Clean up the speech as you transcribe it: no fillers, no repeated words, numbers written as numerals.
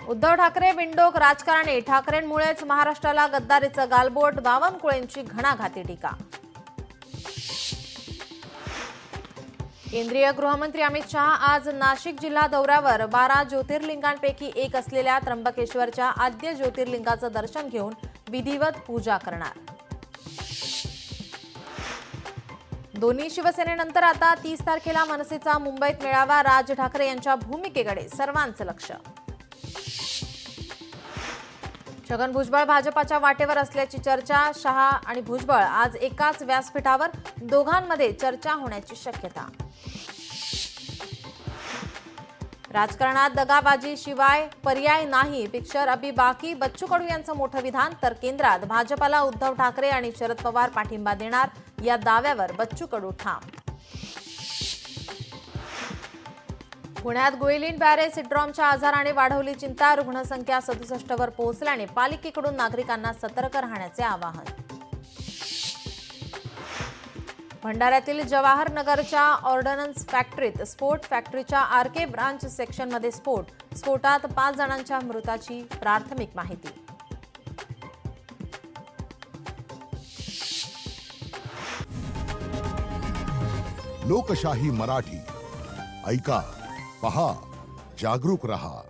उद्धव ठाकरे बिंडोक राजकारणी, ठाकरेंमुळेच महाराष्ट्राला गद्दारीचं गालबोट, बावनकुळेंची घणाघाती टीका. केंद्रीय गृहमंत्री अमित शहा आज नाशिक जिल्हा दौऱ्यावर 12 ज्योतिर्लिंगांपैकी एक असलेल्या त्र्यंबकेश्वरच्या आद्य ज्योतिर्लिंगाचं दर्शन घेऊन विधिवत पूजा करणार. दोन्ही शिवसेनेनंतर आता 30 तारखेला मनसेचा मुंबईत मेळावा, राज ठाकरे यांच्या भूमिकेकडे सर्वांचं लक्ष. छगन भुजबळ भाजपाच्या वाटेवर असल्याची चर्चा, शहा आणि भुजबळ आज एकाच व्यासपीठावर, दोघांमध्ये चर्चा होण्याची शक्यता. राजकारणात दगाबाजी शिवाय पर्याय नाही, पिक्चर अभी बाकी, बच्चू कडू यांचं मोठं विधान. तर केंद्रात भाजपाला उद्धव ठाकरे आणि शरद पवार पाठिंबा देणार, या दाव्यावर बच्चू कडू ठाम. पुण्यात गुईलीन बॅरेज सिंड्रोमच्या आजाराने वाढवली चिंता, रुग्णसंख्या 67 वर पोहोचल्याने पालिकेकडून नागरिकांना सतर्क राहण्याचे आवाहन. भंडाऱ्यातील जवाहर नगरच्या ऑर्डनन्स फॅक्टरीत स्फोट, फॅक्टरीच्या आरके ब्रांच सेक्शनमध्ये स्फोटात 5 जणांच्या मृताची प्राथमिक माहिती. लोकशाही मराठी ऐका, पहा, जागरूक रहा.